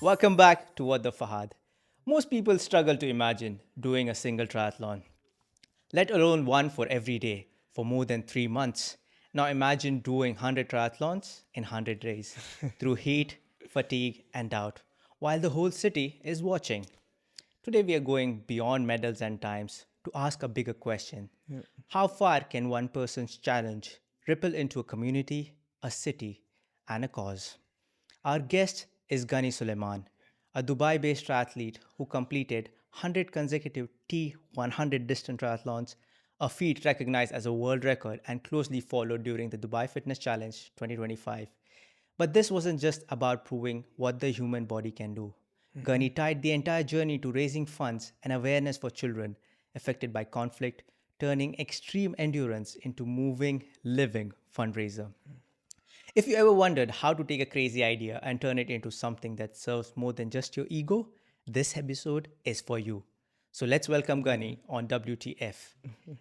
Welcome back to What the Fahad. Most people struggle to imagine doing a single triathlon, let alone one for every day for more than 3 months. Now imagine doing 100 triathlons in 100 days through heat, fatigue, and doubt, while the whole city is watching. Today we are going beyond medals and times to ask a bigger question. How far can one person's challenge ripple into a community, a city, and a cause? Our guest is Ghani Souleymane, a Dubai based triathlete who completed 100 consecutive T100 distant triathlons, a feat recognized as a world record and closely followed during the Dubai Fitness Challenge 2025. But this wasn't just about proving what the human body can do. Ghani tied the entire journey to raising funds and awareness for children affected by conflict, turning extreme endurance into moving, living fundraiser. If you ever wondered how to take a crazy idea and turn it into something that serves more than just your ego, this episode is for you. So let's welcome Ghani on WTF.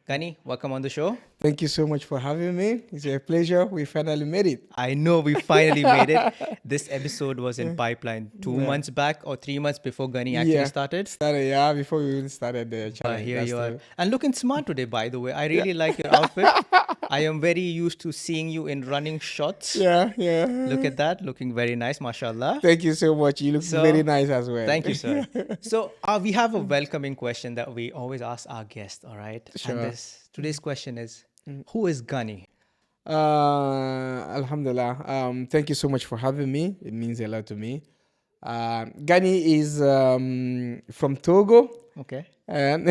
Ghani, welcome on the show. Thank you so much for having me. It's a pleasure. We finally made it. I know we finally made it. This episode was in pipeline 2 months back or 3 months before Ghani actually started. Yeah, before we even started the challenge. Here That's you are. true. And looking smart today, by the way. I really like your outfit. I am very used to seeing you in running shots. Yeah. Look at that, looking very nice, mashallah. Thank you so much. You look very nice as well. Thank you, sir. So we have a welcoming question that we always ask our guests, all right? Sure. And today's question is, who is Ghani? Alhamdulillah. Thank you so much for having me. It means a lot to me. Ghani is from Togo. Okay. And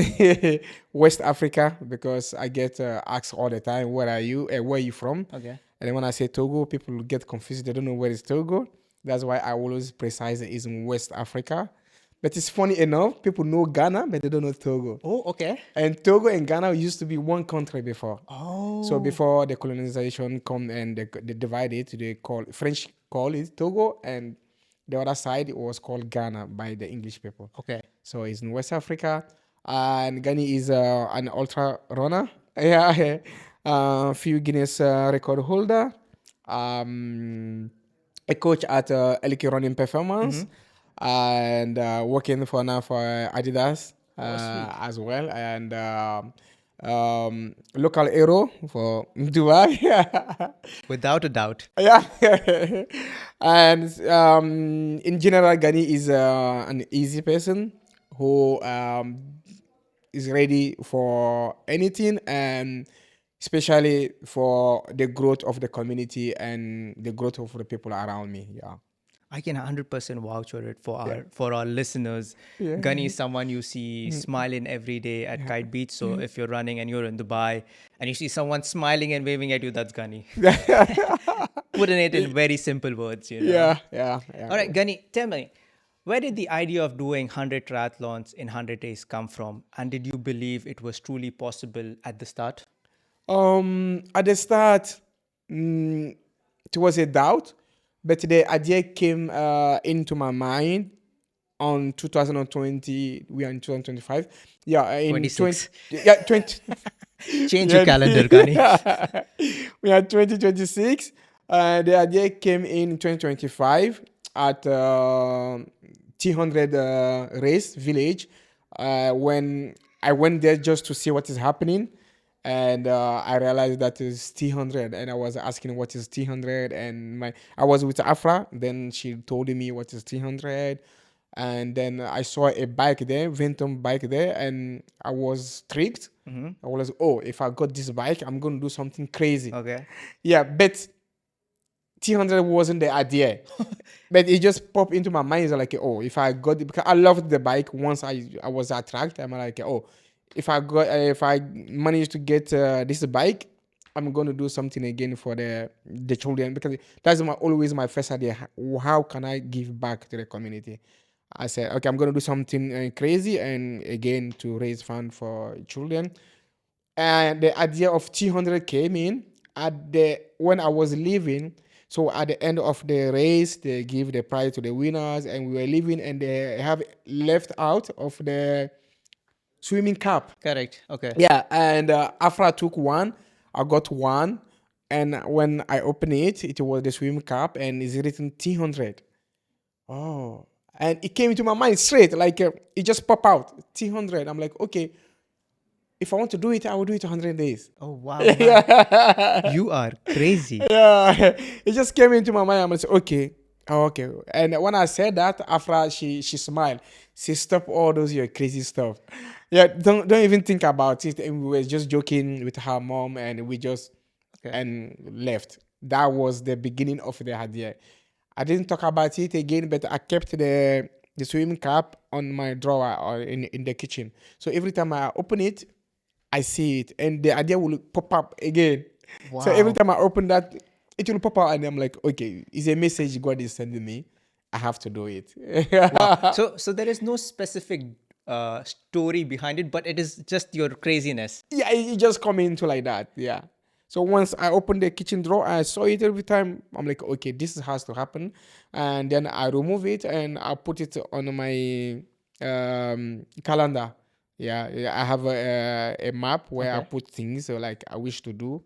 West Africa, because I get asked all the time, where are you and where are you from? Okay. And then when I say Togo, people get confused. They don't know where is Togo. That's why I always precise it is in West Africa. But it's funny enough, people know Ghana, but they don't know Togo. Oh, okay. And Togo and Ghana used to be one country before. Oh. So before the colonization come and they divide it, French call it Togo, and the other side it was called Ghana by the English people. Okay. So it's in West Africa. And Ghani is an ultra runner. Yeah, few Guinness record holder. A coach at Elite Running Performance, and working for now for Adidas as well, and local hero for Dubai. Without a doubt. Yeah, and in general, Ghani is an easy person who is ready for anything, and especially for the growth of the community and the growth of the people around me. Yeah. I can 100% vouch for it for our listeners. Yeah. Ghani is someone you see smiling every day at Kite Beach. So if you're running and you're in Dubai and you see someone smiling and waving at you, that's Ghani. Putting it in very simple words, you know. Yeah. All right, Ghani, tell me, where did the idea of doing 100 triathlons in 100 days come from? And did you believe it was truly possible at the start? At the start, it was a doubt, but the idea came into my mind on 2020. We are in 2025. Yeah, in 26. 20. Yeah, 20. Change your calendar, Ghani. We are 2026. The idea came in 2025 at T100 race village when I went there just to see what is happening. And I realized that is T100, and I was asking what is T100, and I was with Afra. Then she told me what is T100, and then I saw a bike there, Ventum bike there, and I was tricked. I was if I got this bike, I'm gonna do something crazy. Okay. Yeah, but T100 wasn't the idea, but it just popped into my mind. It's like, if I got it, because I loved the bike. Once I was attracted, I'm like, if I manage to get this bike, I'm gonna do something again for the children, because that's always my first idea. How can I give back to the community? I said, okay, I'm gonna do something crazy, and again to raise fund for children. And the idea of T100 came in when I was leaving. So at the end of the race, they give the prize to the winners, and we were leaving, and they have left out of the swimming cap. Correct. Okay. Yeah, and after I took one, I got one, and when I opened it, it was the swimming cap, and it's written T100. Oh, And it came into my mind straight, like it just popped out, 300. I'm like, okay, if I want to do it, I will do it 100 days. Oh wow, man. You are crazy. Yeah, it just came into my mind. I'm like, okay, oh, okay. And when I said that, after she smiled, she stopped all those your crazy stuff. Yeah, don't even think about it. And we were just joking with her mom, and we just Okay. and left. That was the beginning of the idea. I didn't talk about it again, but I kept the swimming cap on my drawer or in the kitchen. So every time I open it, I see it, and the idea will pop up again. So every Wow. time I open that, it will pop out, and I'm like, okay, it's a message God is sending me. I have to do it. Wow. So there is no specific story behind it, but it is just your craziness. Yeah, it just come into like that. Yeah. So once I opened the kitchen drawer, I saw it every time. I'm like, okay, this has to happen, and then I remove it and I put it on my calendar. Yeah, yeah, I have a map where I Okay. put things like I wish to do,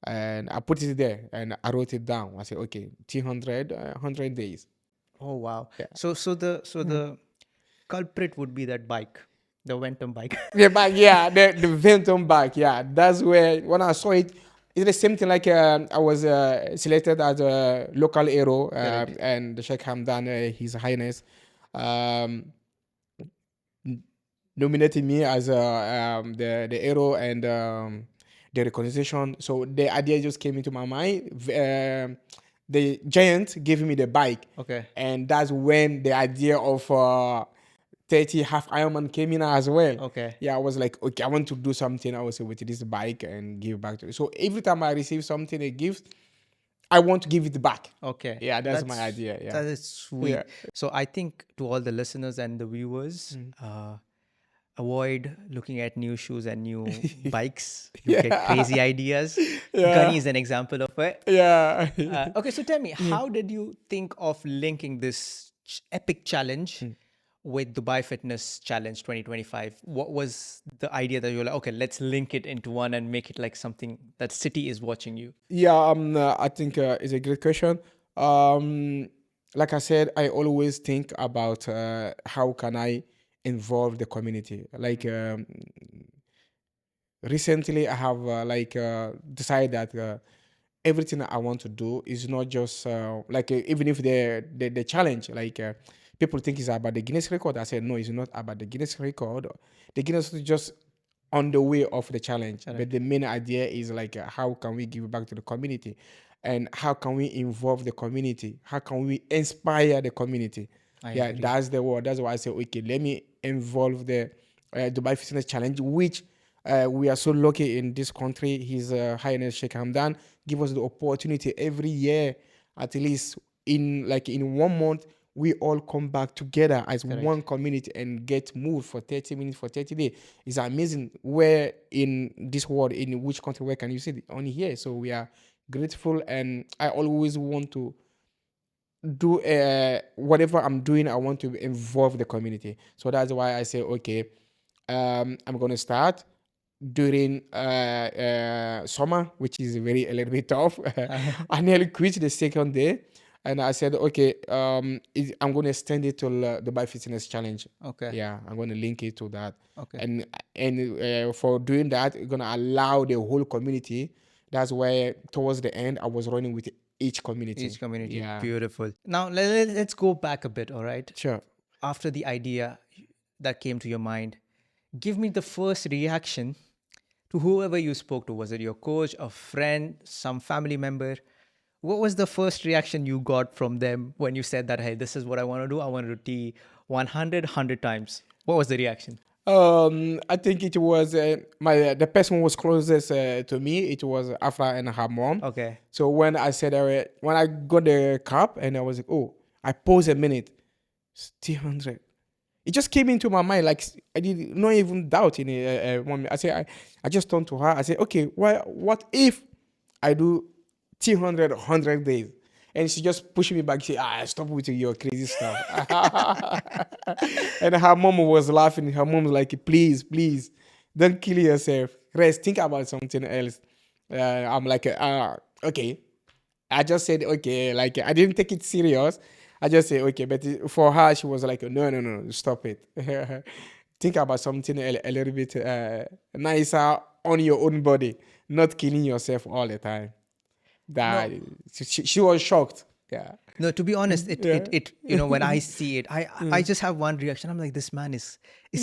and I put it there and I wrote it down. I said, okay, 300, 100 days. Oh wow. Yeah. So the culprit would be that bike, the Ventum bike. The back, yeah, the Ventum back, yeah. That's where when I saw it, it's the same thing. Like I was selected as a local hero, Correct. and the Sheikh Hamdan, His Highness, um, nominated me as the hero and the recognition. So the idea just came into my mind. The giant gave me the bike, Okay. and that's when the idea of 30 half Ironman came in as well. Okay. Yeah, I was like, okay, I want to do something also with this bike and give back to it. So every time I receive something, a gift, I want to give it back. Okay. Yeah, that's my idea. Yeah. That is sweet. Yeah. So I think to all the listeners and the viewers, avoid looking at new shoes and new bikes. You get crazy ideas. Gunny is an example of it. Yeah. Okay, so tell me, how did you think of linking this epic challenge with Dubai Fitness Challenge 2025? What was the idea that you were like, okay, let's link it into one and make it like something that city is watching you? Yeah, I think it's a great question. Like I said, I always think about how can I involve the community. Like recently, I have decided that everything I want to do is not just even if the challenge people think it's about the Guinness record. I said no, it's not about the Guinness record. The Guinness is just on the way of the challenge, but the main idea is how can we give back to the community, and how can we involve the community? How can we inspire the community? I Yeah, agree. that's the word. That's why I say okay, let me involve the Dubai Fitness Challenge, which we are so lucky in this country. His Highness Sheikh Hamdan give us the opportunity every year, at least in 1 month, we all come back together as one community and get moved for 30 minutes for 30 days. It's amazing. Where in this world, in which country, where can you see it? Only here. So we are grateful, and I always want to do whatever I'm doing, I want to involve the community. So that's why I say, okay, I'm gonna start during summer, which is a little bit tough. I nearly quit the second day, and I said, okay, I'm gonna extend it to the Dubai Fitness Challenge. Okay. Yeah, I'm gonna link it to that. Okay. And for doing that, it's gonna allow the whole community. That's why towards the end, I was running with each community. Each community. Yeah. Beautiful. Now let's go back a bit, all right? Sure. After the idea that came to your mind, give me the first reaction to whoever you spoke to. Was it your coach, a friend, some family member? What was the first reaction you got from them when you said that, hey, this is what I want to do? I want to do T 100 times. What was the reaction? I think it was the person who was closest to me. It was Afra and her mom. Okay. So when I said when I got the cup and I was like, oh, I paused a minute, 300. It just came into my mind like I did not even doubt in it. I said I just turned to her. I said, okay, what if I do 300 100 days? And she just pushed me back. She said, stop with your crazy stuff. And her mom was laughing. Her mom was like, please, don't kill yourself. Rest, think about something else. I'm like, okay. I just said, okay, like I didn't take it serious. I just say okay, but for her, she was like, no, no, no, stop it. Think about something a little bit nicer on your own body, not killing yourself all the time. That No, she was shocked. Yeah, no, to be honest, yeah. when I see it, I just have one reaction. I'm like, this man is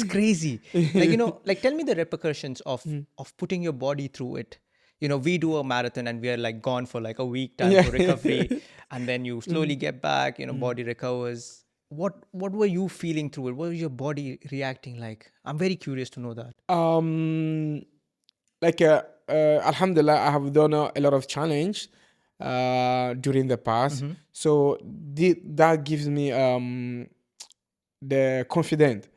crazy. Like, like tell me the repercussions of putting your body through it. We do a marathon and we are like gone for like a week time Yeah. for recovery, and then you slowly get back, body recovers. What were you feeling through it? What was your body reacting like? I'm very curious to know that. um like alhamdulillah, I have done a lot of challenge during the past, so that gives me the confidence,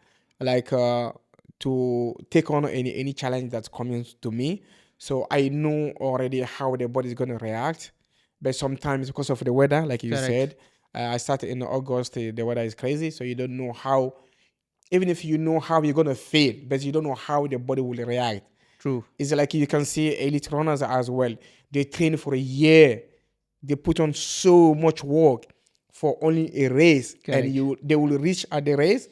like to take on any challenge that's coming to me. So I know already how the body is going to react. But sometimes because of the weather, like you Correct. said, I started in August. The weather is crazy, so you don't know how. Even if you know how you're gonna feel, but you don't know how the body will react. True. It's like you can see elite runners as well. They train for a year. They put on so much work for only a race, and Correct. they will reach at the race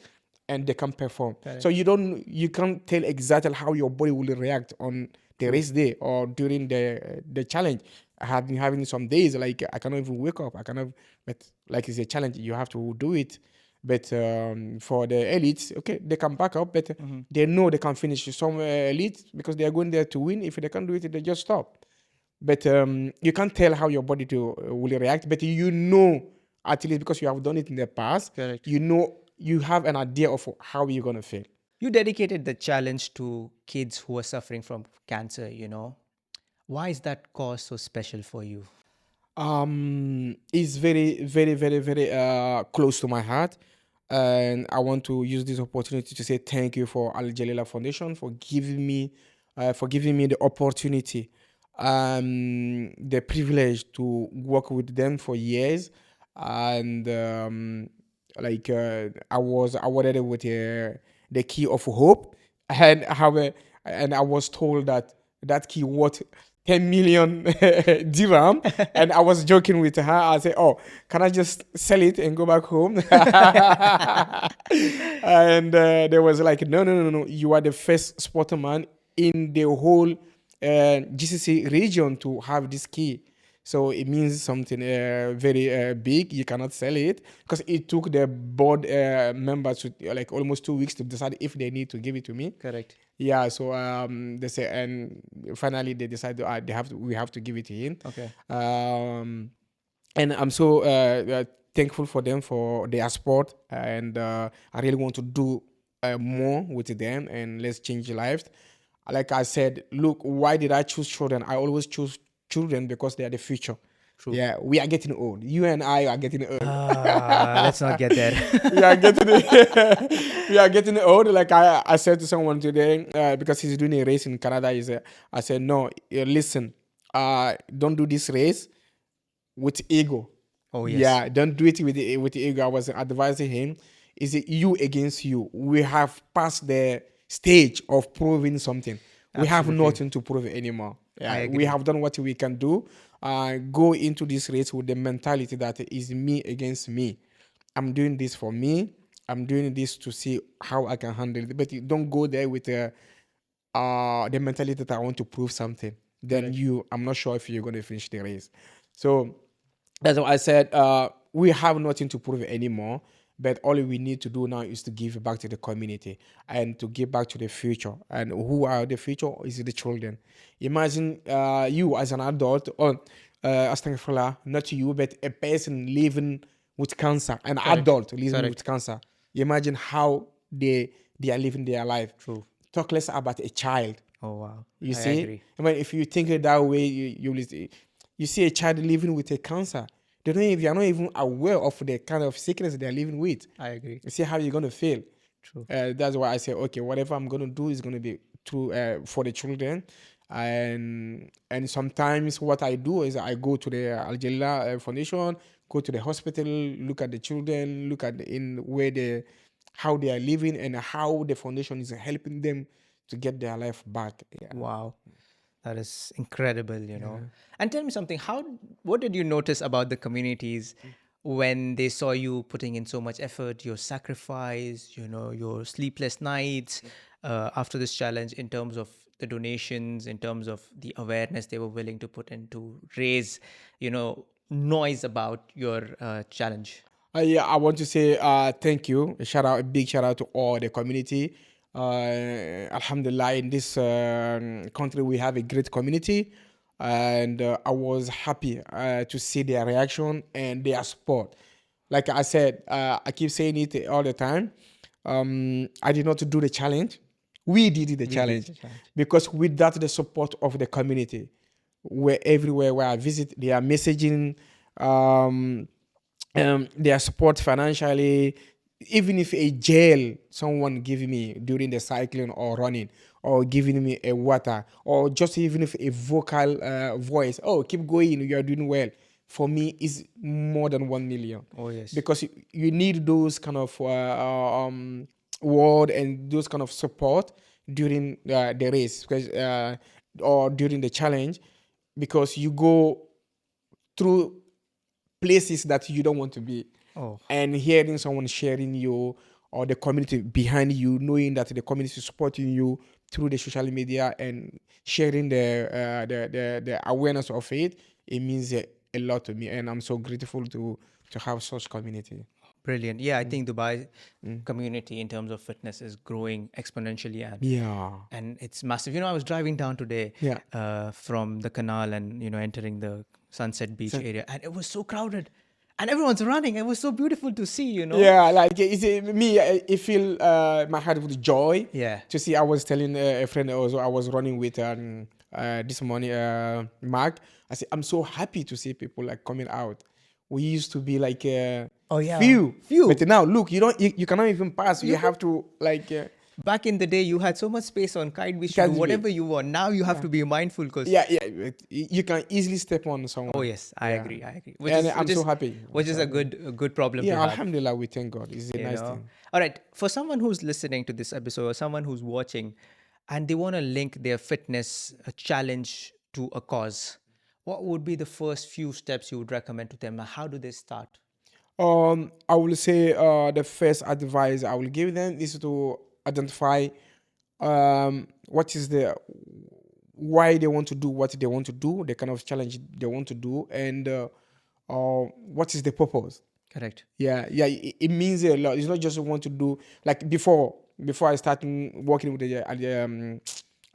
and they can perform. So Correct. you can't tell exactly how your body will react on the True. race day or during the challenge. I have been having some days like I cannot even wake up. I cannot, but like it's a challenge, you have to do it. But for the elites, okay, they can back up, but they know they can finish. Some elites, because they are going there to win. If they can't do it, they just stop. But you can't tell how your body will react. But you know, at least because you have done it in the past, Correct. you know, you have an idea of how you're gonna feel. You dedicated the challenge to kids who are suffering from cancer, Why is that cause so special for you? It's very, very, very, very close to my heart. And I want to use this opportunity to say thank you for Al Jalila Foundation for giving me the opportunity, the privilege to work with them for years. And like I was awarded with the key of hope, and and I was told that that key worth 10 million dirham. And I was joking with her. I said, oh, can I just sell it and go back home? And they was like, no, no, no, no. You are the first sportsman in the whole GCC region to have this key. So it means something very big. You cannot sell it because it took the board members like almost 2 weeks to decide if they need to give it to me. Correct. Yeah, so they say, and finally they decide we have to give it to him. Okay. And I'm so thankful for them for their support, and I really want to do more with them, and let's change lives. Like I said, look, why did I choose children? I always choose children because they are the future. True. Yeah, we are getting old. You and I are getting old. Let's not get there. We are getting we are getting old. Like I said to someone today, because he's doing a race in Canada. I said, no, listen, don't do this race with ego. Oh, yes. Yeah, don't do it with the ego. I was advising him. Is it you against you? We have passed the stage of proving something. We have Absolutely. nothing to prove anymore. I Yeah, we agree. have done what we can do. Go into this race with the mentality that is me against me. I'm doing this for me. I'm doing this to see how I can handle it. But you don't go there with the mentality that I want to prove something. Then Correct. I'm not sure if you're going to finish the race. So that's why I said we have nothing to prove anymore. But all we need to do now is to give back to the community and to give back to the future. And who are the future? Is the children. Imagine you as an adult, or astaghfirullah, not you, but a person living with cancer, an Correct. adult living with Correct. cancer. Imagine how they are living their life. True. Talk less about a child. Oh, wow. You I see, agree. I mean, if you think it that way, you see a child living with a cancer. You're not even aware of the kind of sickness they're living with. I agree. You see how you're gonna feel. True. That's why I say, okay, whatever I'm gonna do is gonna be true for the children. And sometimes what I do is I go to the Al Jalila Foundation, go to the hospital, look at the children, look at in where how they are living and how the foundation is helping them to get their life back. Yeah. Wow. That is incredible. And tell me something, what did you notice about the communities when they saw you putting in so much effort, your sacrifice, your sleepless nights after this challenge, in terms of the donations, in terms of the awareness they were willing to put in to raise, noise about your challenge? Yeah, I want to say thank you. A big shout out to all the community. Alhamdulillah, in this country, we have a great community, and I was happy to see their reaction and their support. Like I said, I keep saying it all the time. I did not do the challenge. We did the We did challenge the challenge. because without the support of the community, where everywhere where I visit, they are messaging. Um, their support financially, even if a jail someone giving me during the cycling or running, or giving me a water, or just even if a vocal voice, oh, keep going, you are doing well, for me is more than 1 million. Oh, yes. Because you need those kind of word and those kind of support during the race, because or during the challenge, because you go through places that you don't want to be. Oh, And hearing someone sharing you, or the community behind you, knowing that the community is supporting you through the social media and sharing the awareness of it means a lot to me, and I'm so grateful to have such community. brilliant. Yeah, I think Dubai community in terms of fitness is growing exponentially, and Yeah, it's massive. I was driving down today yeah. from the canal and entering the Sunset Beach So, area, and it was so crowded, and everyone's running. It was so beautiful to see. yeah, like me, I feel my heart with joy Yeah. to see. I was telling a friend also, I was running with this morning, Mark. I said, I'm so happy to see people like coming out. We used to be like Oh yeah, few, but few. now look, you cannot even pass. You You have to like Back in the day, you had so much space on Kite Beach to do can't be. whatever you want. Now you have Yeah, to be mindful because. yeah, yeah. But you can easily step on Oh someone. yes, I Yeah, agree. I agree. Which and is I'm which so is happy. I'm which so is happy. a good problem to Yeah, have. Alhamdulillah, we thank God. It's a you nice know thing. all right, for someone who's listening to this episode, or someone who's watching, and they want to link their fitness challenge to a cause, what would be the first few steps you would recommend to them? How do they start? I will say the first advice I will give them is to identify what is the why they want to do what they want to do, the kind of challenge they want to do, and what is the purpose. Correct. Yeah, yeah, it means a lot. It's not just want to do like before I started working with the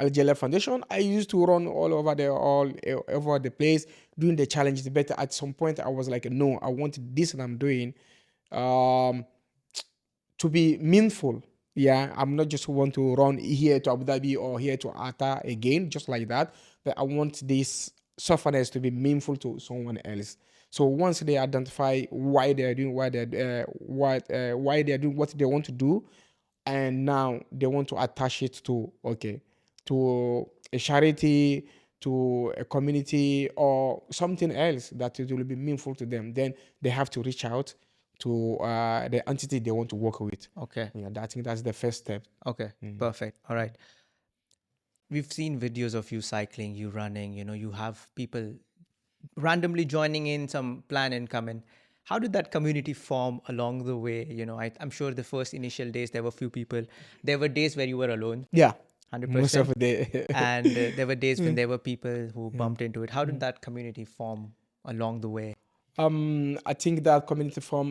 Al Jalal Foundation. I used to run all over the place doing the challenges. But at some point, I was like, no, I want this that I'm doing um, to be meaningful. Yeah, I'm not just want to run here to Abu Dhabi or here to Ata again, just like that. But I want this sufferness to be meaningful to someone else. So once they identify why they are doing why they are doing what they want to do, and now they want to attach it to to a charity, to a community, or something else that it will be meaningful to them, then they have to reach out to the entity they want to work with. Okay. Yeah, I think that's the first step. Okay. Perfect. All right. We've seen videos of you cycling, you running, you have people randomly joining in, some plan and come in. How did that community form along the way? I'm sure the first initial days there were few people. There were days where you were alone, Yeah, most of 100%, the and there were days when there were people who bumped into it. How did that community form along the way? I think that community from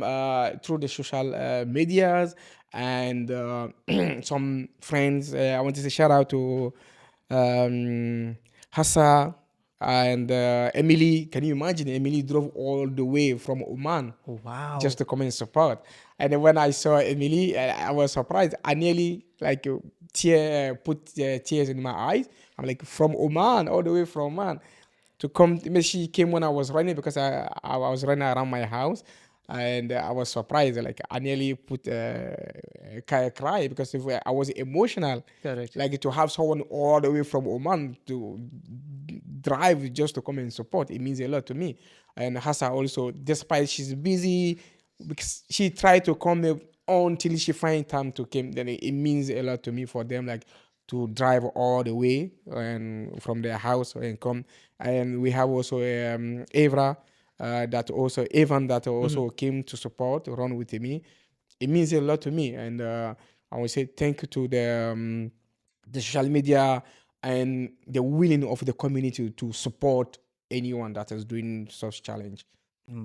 through the social medias and some friends. I want to say shout out to Hassa and Emily. Can you imagine? Emily drove all the way from Oman Oh, just wow. to come and support. And then when I saw Emily, I was surprised. I nearly like put tears in my eyes. I'm like, from Oman, all the way from Oman to come. She came when I was running because I was running around my house, and I was surprised. Like I nearly put cry because I was emotional. Correct. Like to have someone all the way from Oman to drive just to come and support, it means a lot to me. And Hassa also, despite she's busy, because she tried to come until she find time to come, then it means a lot to me for them, like to drive all the way and from their house and come. And we have also Evra. that also Evan that also came to support, run with me. It means a lot to me, and I would say thank you to the social media and the willing of the community to support anyone that is doing such challenge.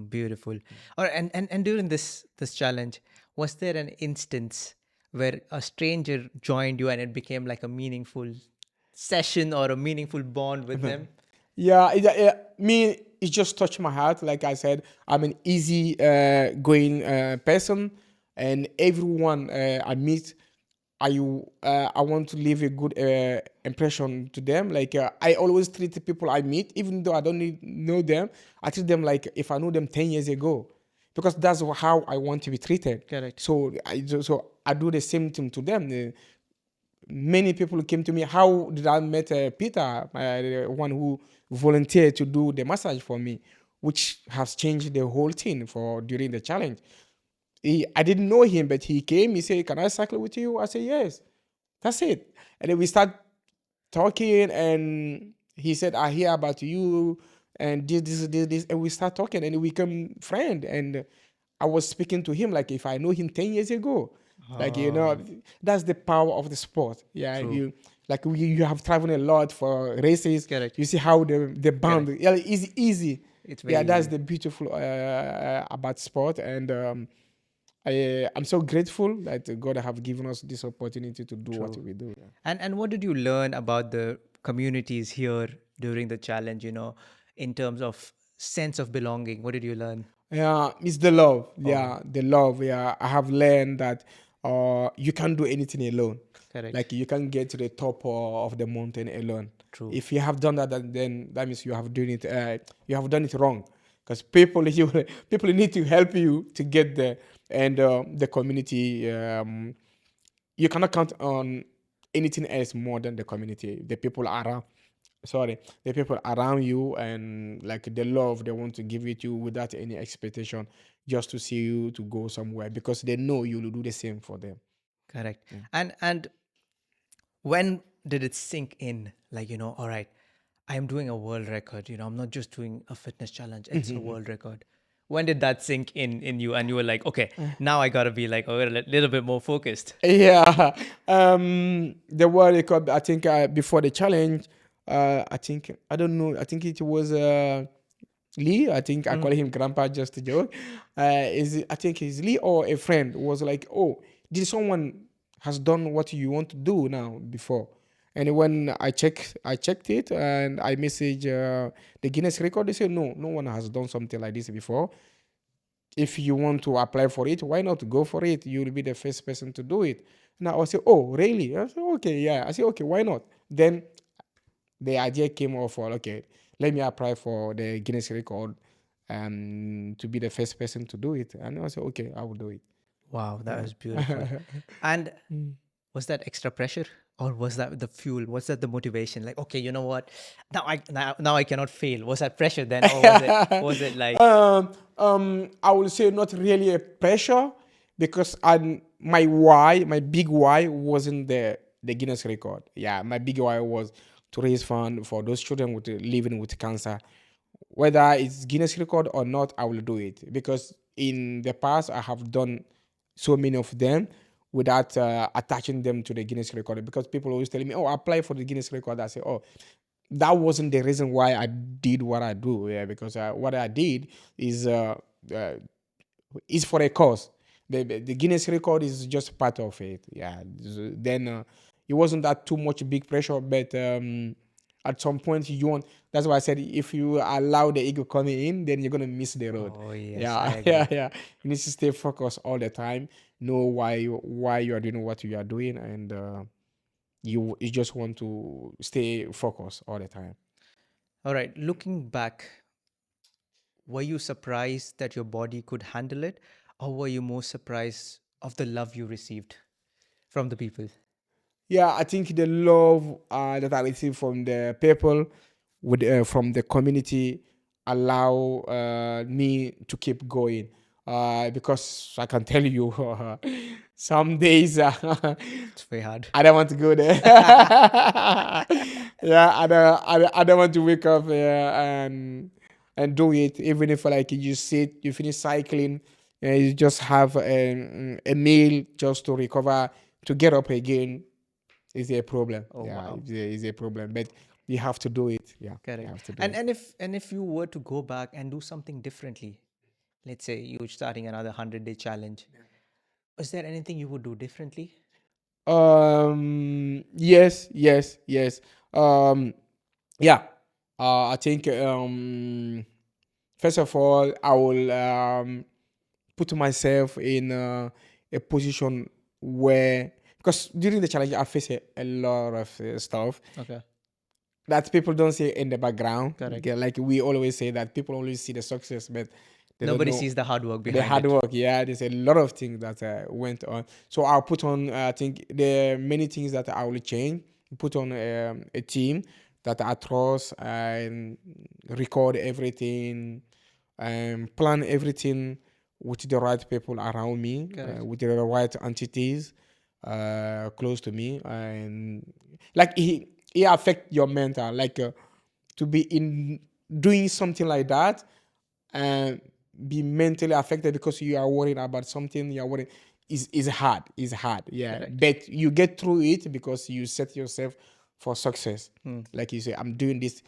Beautiful. Or and during this challenge, was there an instance where a stranger joined you and it became like a meaningful session or a meaningful bond with them? Yeah, me, it just touched my heart. Like I said, I'm an easy going person, and everyone I meet, I want to leave a good impression to them. Like I always treat the people I meet, even though I don't know them, I treat them like if I know them 10 years ago, because that's how I want to be treated. Correct. So I do the same thing to them. Many people came to me. How did I met Peter, the one who volunteered to do the massage for me, which has changed the whole thing for during the challenge. I didn't know him, but he came. He said, "Can I cycle with you?" I said, "Yes." That's it. And then we start talking, and he said, "I hear about you, and this," and we start talking, and we become friend. And I was speaking to him like if I know him 10 years ago. Like that's the power of the sport. Yeah, True. you have traveled a lot for races. Correct. You see how the band, yeah, it's easy. It's Yeah, very that's easy. the beautiful about sport, and I'm so grateful that God have given us this opportunity to do what True. we do. And what did you learn about the communities here during the challenge, in terms of sense of belonging? What did you learn? Yeah, it's the love. Oh, Yeah, the love. Yeah, I have learned that you can't do anything alone. correct. Like you can't get to the top of the mountain alone. True. If you have done that, then that means you have done it. You have done it wrong, because people need to help you to get there, and the community. You cannot count on anything else more than the community. The people around, sorry, the people around you, and like the love they want to give it you without any expectation, just to see you to go somewhere, because they know you will do the same for them. Correct. And when did it sink in? Like, all right, I am doing a world record. I'm not just doing a fitness challenge, it's a world record. When did that sink in you and you were like, okay, now I gotta be like a little bit more focused? Yeah, the world record. I think before the challenge, I think I don't know. I think it was Lee. I think I call him Grandpa just to joke. I think it's Lee or a friend was like, "Oh, did someone has done what you want to do now before?" And when I checked it and I message the Guinness record. They said, "No, no one has done something like this before. If you want to apply for it, why not go for it? You'll be the first person to do it." And I say, "Oh, really?" I said, "Okay, yeah." I said, "Okay, why not?" Then the idea came off for, okay, let me apply for the Guinness record to be the first person to do it. And I said, "Okay, I will do it." Wow, that Yeah. was beautiful. And was that extra pressure, or was that the fuel? Was that the motivation? Like, okay, you know what? Now I cannot fail. Was that pressure then, or was it like, I will say not really a pressure, because my big why wasn't the Guinness record. Yeah, my big why was to raise fund for those children with living with cancer. Whether it's Guinness record or not, I will do it, because in the past I have done so many of them without attaching them to the Guinness record, because people always telling me, "Oh, apply for the Guinness record." I say, "Oh, that wasn't the reason why I did what I do." Yeah, because what I did uh, is for a cause. The Guinness record is just part of it. Yeah. Then it wasn't that too much big pressure, but at some point you want. That's why I said if you allow the ego coming in, then you're gonna miss the road. oh yes, I Yeah, yeah, agree. yeah. You need to stay focused all the time. Know why you are doing what you are doing, and you just want to stay focused all the time. All right, looking back, were you surprised that your body could handle it, or were you more surprised of the love you received from the people? Yeah, I think the love that I receive from the people, from the community, allow me to keep going. Because I can tell you, some days It's very hard. I don't want to go there. Yeah, I don't want to wake up and and do it. Even if like you sit, you finish cycling, you just have a meal just to recover, to get up again is a problem. Oh Yeah, wow. is a problem. But you have to do it. Yeah, you Correct. have to do And it. and if you were to go back and do something differently, let's say you're starting another 100-day challenge, is there anything you would do differently? Yes, yes, yes. Yeah. I think first of all, I will put myself in a position where, because during the challenge I face a lot of stuff Okay. that people don't see in the background. Correct. Okay, like we always say that people only see the success, but they don't Nobody know sees the hard work the behind hard it. work. Yeah, there's a lot of things that went on. So I'll put on. I think there are many things that I will change. Put on a team that I trust and record everything and plan everything with the right people around me, Correct. with the right entities close to me, and like he affect your mental, like to be in doing something like that and be mentally affected because you are worried about something. You are worried is hard. Is hard. Yeah, Correct. but you get through it because you set yourself for success. Like you say, I'm doing this.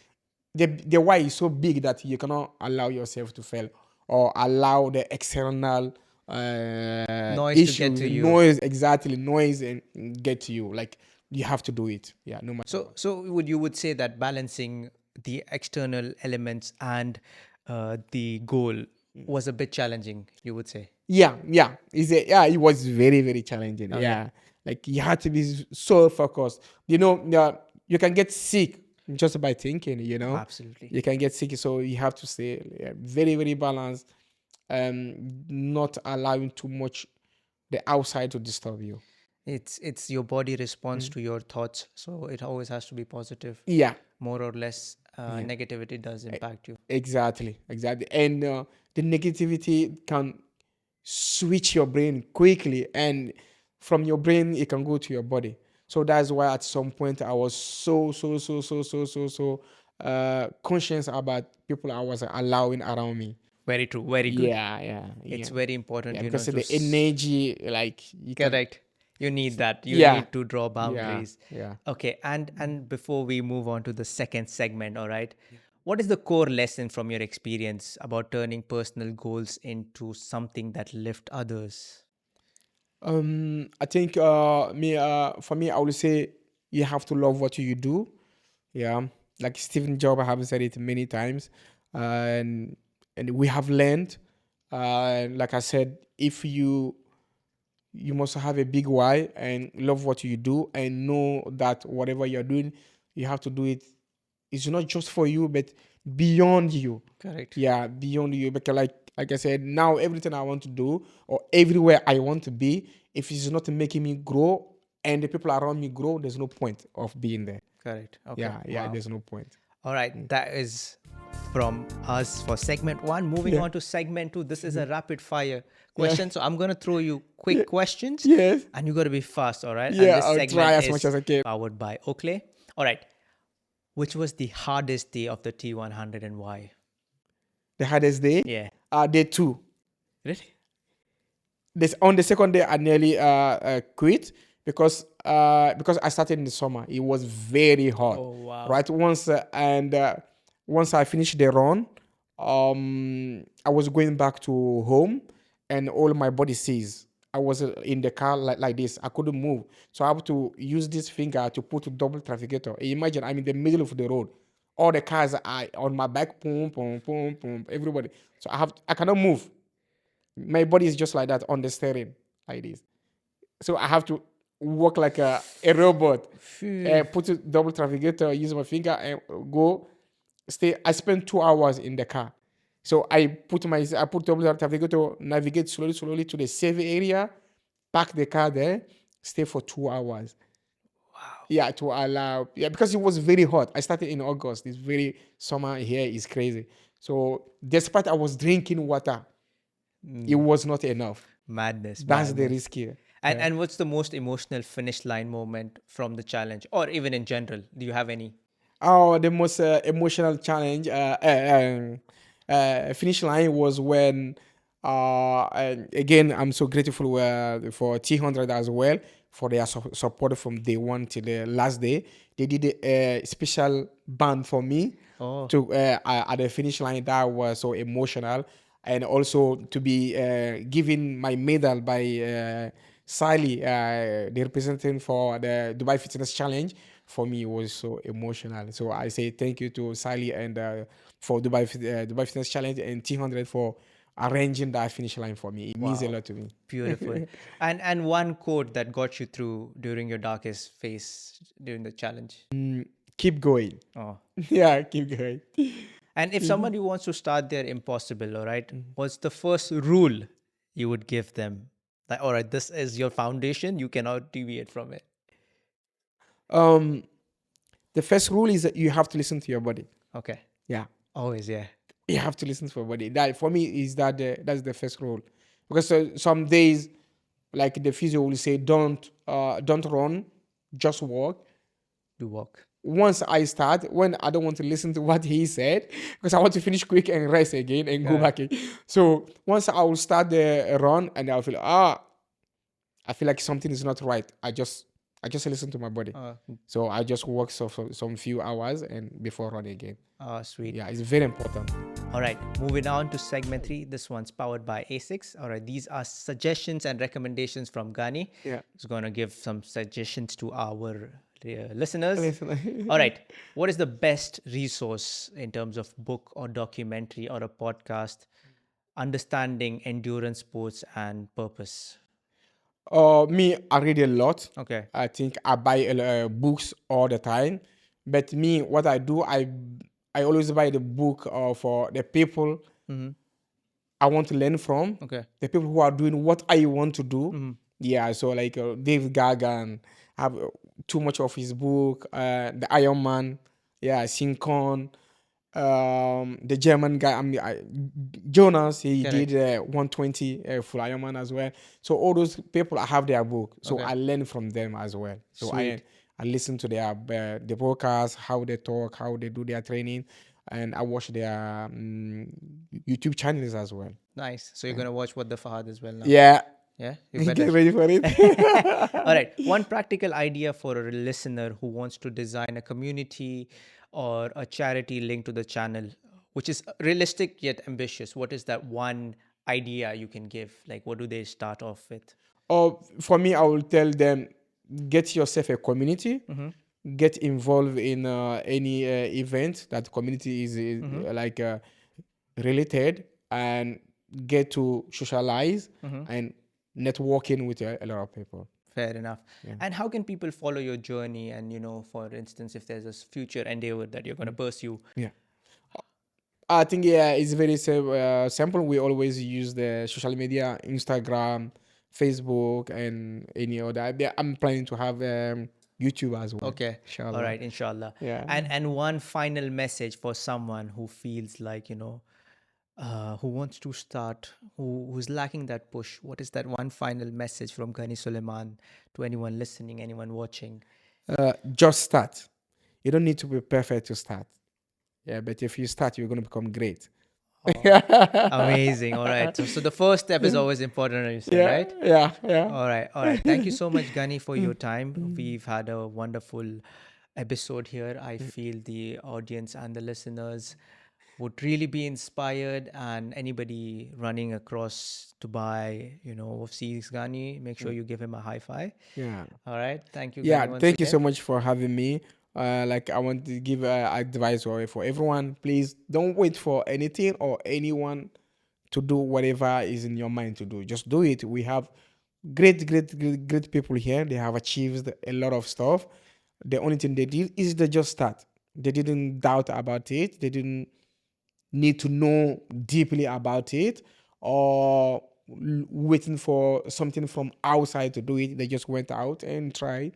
The why is so big that you cannot allow yourself to fail or allow the external Noise to get issues, to you. noise, exactly, noise and get to you. Like you have to do it. Yeah, no matter So what. so would say that balancing the external elements and the goal was a bit challenging, you would say. Yeah, yeah, it was very, very challenging. Okay. Yeah, like you had to be so focused. Yeah, you can get sick just by thinking. Absolutely. You can get sick, so you have to stay very, very balanced, not allowing too much the outside to disturb you. It's your body responds to your thoughts, so it always has to be positive. Yeah, More or less, yeah, negativity does impact you. exactly, and the negativity can switch your brain quickly, and from your brain it can go to your body. So that's why at some point I was so conscious about people I was allowing around me. Very true. Very good. Yeah, It's very important, yeah, because to the energy, like you can. correct. You need that. You Yeah, need to draw yeah, boundaries. yeah. Okay, and before we move on to the second segment, all right, what is the core lesson from your experience about turning personal goals into something that lift others? I think for me I would say you have to love what you do. Yeah, like Stephen Job, I have said it many times, and we have learned. Like I said, if you must have a big why and love what you do and know that whatever you're doing, you have to do it. It's not just for you, but beyond you. Correct. Yeah, beyond you. Because like I said, now everything I want to do or everywhere I want to be, if it's not making me grow and the people around me grow, there's no point of being there. Correct. Okay. Yeah, Wow. there's no point. All right, that is from us for segment one. Moving Yeah. on to segment two. This is a rapid fire Yeah. question. So I'm going to throw you Yeah. quick questions Yes. and you got to be fast. All right. And Yeah, this I'll try segment as much is as I can. powered by Oakley. All right. Which was the hardest day of the T100 and why? The hardest day, Yeah. day two. Really? This on the second day I nearly quit because I started in the summer. It was very hot, Oh, wow. right? Once I finished the run, I was going back to home, and all my body seized. I was in the car like this. I couldn't move, so I have to use this finger to put a double trafficator. Imagine I'm in the middle of the road. All the cars are on my back, boom, boom, boom, boom, everybody. So I cannot move. My body is just like that on the steering, like this. So I have to walk like a robot. Phew. Put a double navigator, use my finger and go. Stay. I spent 2 hours in the car. So I put double navigator, navigate slowly to the safe area, park the car there, stay for 2 hours. Wow. Yeah, to allow, yeah, because it was very hot. I started in August. This very summer here is crazy. So despite I was drinking water, it was not enough. Madness, That's the madness. risk here. And what's the most emotional finish line moment from the challenge or even in general? Do you have any? Oh, the most emotional challenge. Finish line was when, and again, I'm so grateful for T100 as well for their support from day one till the last day. They did a special band for me Oh, to at the finish line. That was so emotional, and also to be given my medal by Sally, the representative for the Dubai Fitness Challenge. For me, it was so emotional. So I say thank you to Sally and for Dubai Fitness Challenge and T100 for arranging that finish line for me. It means a wow. lot to me. Beautiful. And one quote that got you through during your darkest phase during the challenge. Keep going. Oh. Yeah, keep going. And if somebody wants to start their impossible, all right, what's the first rule you would give them? Like, all right, this is your foundation. You cannot deviate from it. Um, the first rule is that you have to listen to your body. Okay. Yeah, Always, yeah. you have to listen to your body. That for me is that's the first rule, because some days, like the physio will say, don't run, just walk. Do walk. Once I start, when I don't want to listen to what he said, because I want to finish quick and rest again and go Yeah. back in. So once I will start the run and I'll feel I feel like something is not right. I just listen to my body. Uh, So I just work some few hours and before running again. Sweet. Yeah, it's very important. All right, moving on to segment 3. This one's powered by ASICS. All right, these are suggestions and recommendations from Ghani. Yeah. He's going to give some suggestions to our listeners. Listen. All right, what is the best resource in terms of book or documentary or a podcast understanding endurance sports and purpose? Me, I read a lot. Okay. I think I buy books all the time. But me, what I do, I always buy the book for the people I want to learn from, Okay. the people who are doing what I want to do. Yeah, so like David Gagan, have too much of his book, the Iron Man, yeah, Sincon, the German guy, Jonas, he Correct. did 120 full Ironman as well. So all those people, I have their book, so Okay. I learn from them as well. So Sweet. I listen to their the broadcast, how they talk, how they do their training, and I watch their YouTube channels as well. Nice. So you're going to watch What the Fahad as well now? Yeah, Yeah, you better. get ready for it. All right. One practical idea for a listener who wants to design a community or a charity linked to the channel, which is realistic yet ambitious. What is that one idea you can give? Like, what do they start off with? Or for me, I will tell them, get yourself a community, get involved in any event that community is like related, and get to socialize and networking with a lot of people. Fair enough. And how can people follow your journey? And, for instance, if there's a future endeavor that you're going to pursue. Yeah. I think it's very simple. We always use the social media, Instagram, Facebook, and any other. I'm planning to have YouTube as well. Okay. Inshallah. All right. Inshallah. Yeah. And one final message for someone who feels like, who wants to start, who's lacking that push. What is that one final message from Ghani Souleymane to anyone listening, anyone watching? Just start. You don't need to be perfect to start. Yeah, but if you start, you're going to become great. Amazing. All right. So the first step is always important, you say, Yeah, right? yeah. All right. All right. Thank you so much, Ghani, for your time. We've had a wonderful episode here. I feel the audience and the listeners would really be inspired, and anybody running across Dubai, sees Ghani, make sure you give him a high five. Yeah. All right. Thank you, Yeah, Ghani, once thank you again. so much for having me. Like I want to give advice for everyone. Please don't wait for anything or anyone to do whatever is in your mind to do. Just do it. We have great people here. They have achieved a lot of stuff. The only thing they did is they just start. They didn't doubt about it. They didn't need to know deeply about it or waiting for something from outside to do it. They just went out and tried.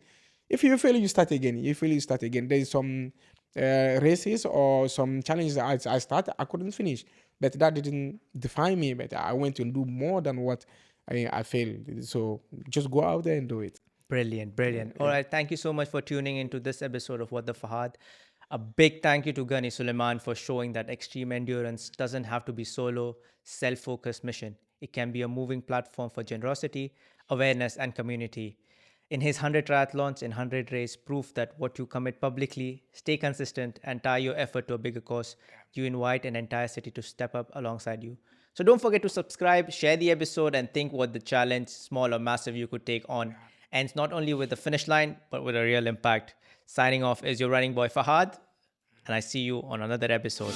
If you fail, you start again. If you fail, you start again. There's some races or some challenges that I started, I couldn't finish. But that didn't define me. But I went to do more than what I failed. So just go out there and do it. Brilliant. All right. Thank you so much for tuning into this episode of What the Fahad. A big thank you to Ghani Souleymane for showing that extreme endurance doesn't have to be solo, self-focused mission. It can be a moving platform for generosity, awareness, and community. In his 100 triathlons in 100 race, proof that what you commit publicly, stay consistent, and tie your effort to a bigger cause, you invite an entire city to step up alongside you. So don't forget to subscribe, share the episode, and think what the challenge, small or massive, you could take on. Ends not only with the finish line, but with a real impact. Signing off is your running boy Fahad, and I see you on another episode.